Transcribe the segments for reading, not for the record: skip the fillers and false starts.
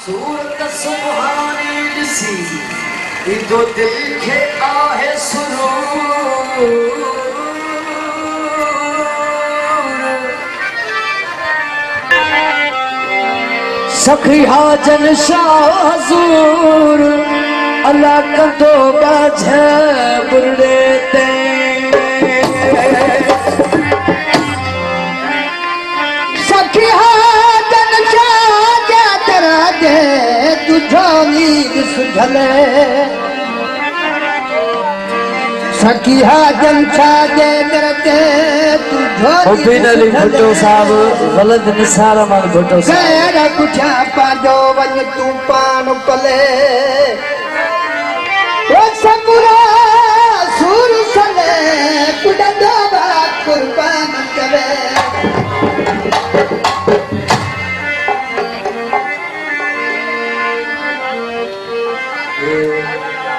सूरत सुभानी दिसी इदो दिल खे आहे सुरूर सखी हाजन शाह हजूर अल्लाह कंदो बाझे बुरड़े ते सखी हाजन शाह तेरा दे तुझो नींद सुझले सखी हाजन शाह दे तेरा दे हुसैन अली भुट्टो साहब गलत निसार मार भुट्टो साहब कुछा पाजो वज तू पान पले ओ सकुरा सूर सले कुडंदा बात कुर्बान करे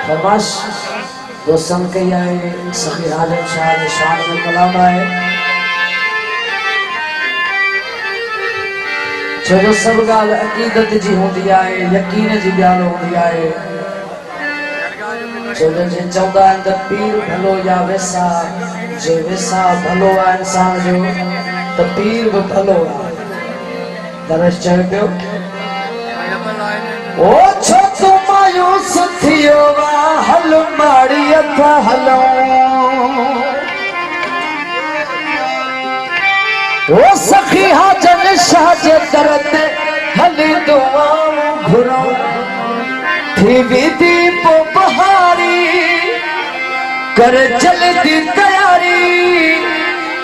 फरमाश दोस्तन के आए सखी हाजन शाह शान में कलाम आए जो सब गाल अकीदत जी होंदी आहे यकीन जी ॻाल्हि होंदी आहे जो जे चवंदा आहिनि त पीर भलो या वैसा जे वैसा भलो आहे इंसान जो त पीर बि भलो आहे दरस चयो पियो ओ छो तूं मायूस थियो हल माड़ीअ था हलूं ओ सखी हाजन शाह जे दर ते हली दुआऊं घुरूं थी विधी पो बहारी कर जल्दी तैयारी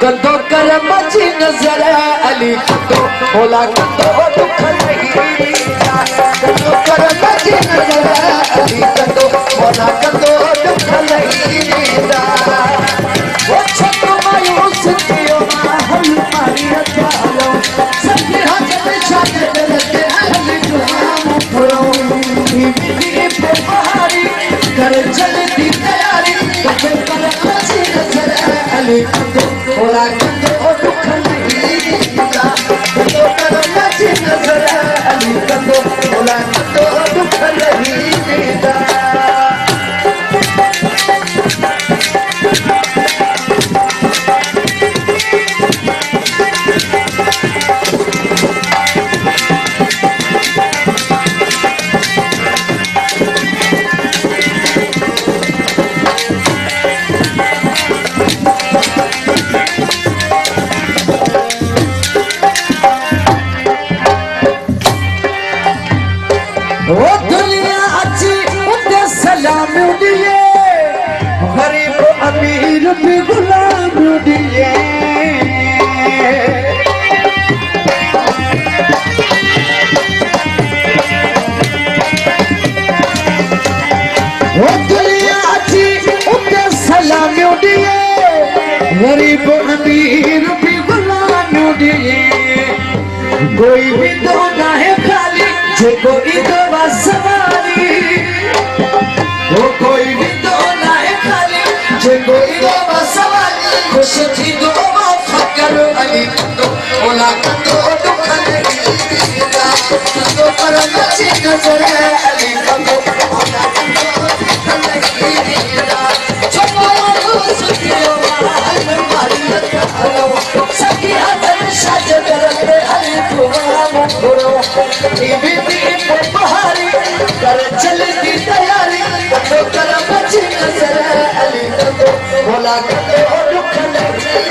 कंदो कर मची नजर अली कंदो बोला कंदो दुख नहीं कंदो कर मची नजर अली कंदो बोला कंदो दुख नहीं वो छोटो मायूस थियो हल मारी रखा लो सखी हाजन शाह दे दिल ते हली दुआऊं घुरूं थी विधी पे बहारी कर जल्दी तैयारी कंदो कर मची नजर अली कंदो बोला कंदो दुख नहीं कंदो कर मची नजर अली कंदो बोला कंदो दुख नहीं वो दुनिया अच्छी उते सलाम दिए गरीब अमीर भी गुलाम दिए वो दुनिया अच्छी उते सलाम दिए गरीब अमीर भी गुलाम दिए कोई भी तो ना है खाली जो कोई तो सवारी वो कोई भी तो ना है खाली जो कोई तो सवारी खुश थी दो फकर अली कंदो बोला कंदो दुख नहीं कंदो पर मची नजर अली कंदो बोला कंदो दुख नहीं छपो सुखियो हल मारी हलो सखी हाजन शाह दे करते अली दुआऊं घुरूं थी बहारी कर जल्दी तैयारी कंदो कर मची नजर अली कंदो बोला कंदो दुख नहीं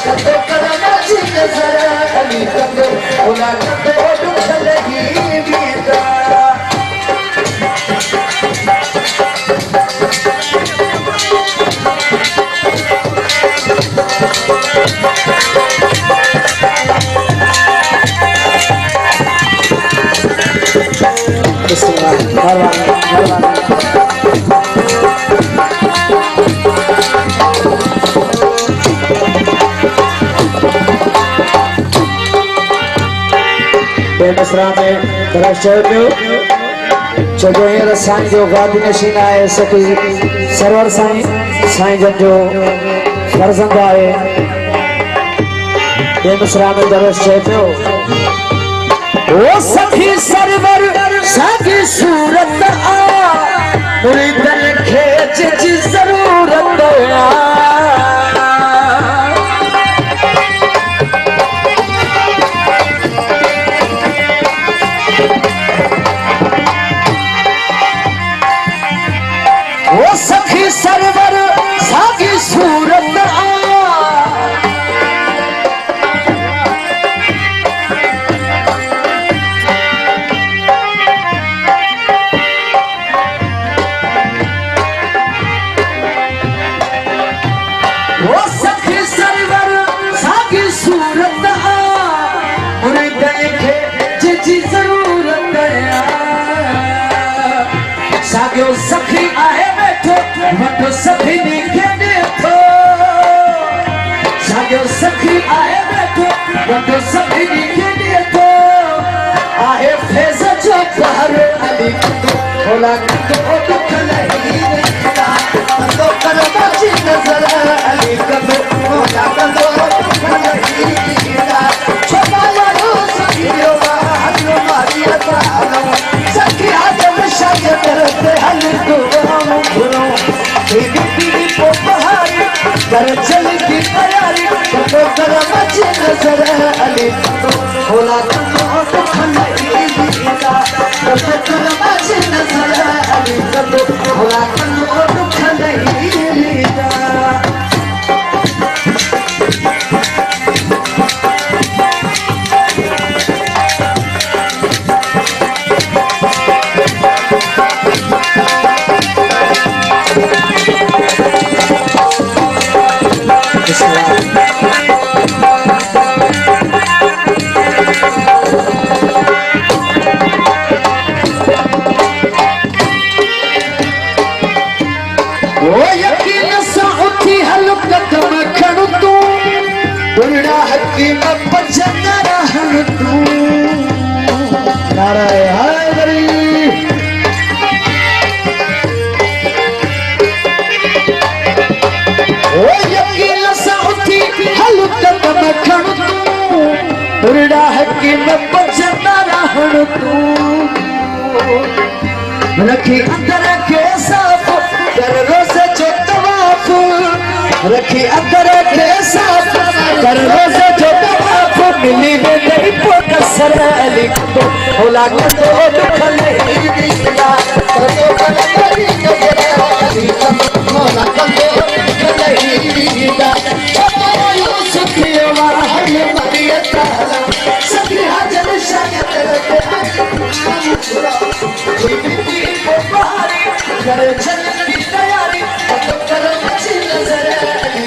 कंदो कर मची नजर अली कंदो बोला कंदो दुख नहीं बेमसरा में दरस चयो जो हींअर साईं जो गादी नशीन आहे सखी सरवर साईं साईं जन जो फर्ज़ंद आहे बेमसरा में दरस चयो ओ सखी सरवर वो सखी सरवर सागी सूरत सखी आहे बैठो वठो सखी खे ॾिठो साॻियो सखी आहे बैठो वठो सखी खे ॾिठो आहे फैज़ जो बहर अली भोला कंदो दुख लही वेंदा कंदो करबाची नज़र अली कंदो भोला कंदो दुख लही वेंदा छोटा वारो सखियो हलो मारी अता सखी आदम शायद ते हल कर चल की तैयारी तो कर मचे नजर अली भोला कंदो दुख लही वेंदा तो कर मचे नजर अली भोला कंदो दुख लही वेंदा वो यकीन सा उठी हलकत में खड़ू तू दुनिया हकीम बचन रहन तू नाराय हैदरी वो यकीन सा उठी हलकत में खड़ू तू दुनिया हकीम बचन रहन तू रखी अंदर के साफ कर रोज़ जो तवाफ रखी अंदर के साफ कर रोज़ जो तवाफ मिली में नहीं पोट सर अली को भोला कंदो दुख लही वेंदा कंदो कलकरी अली भोला कंदो दुख लही वेंदा सखियो हल मरियता सखी हाजर शायद करे चल की तैयारी तो कर मची नजर अली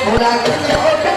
भोला कंदो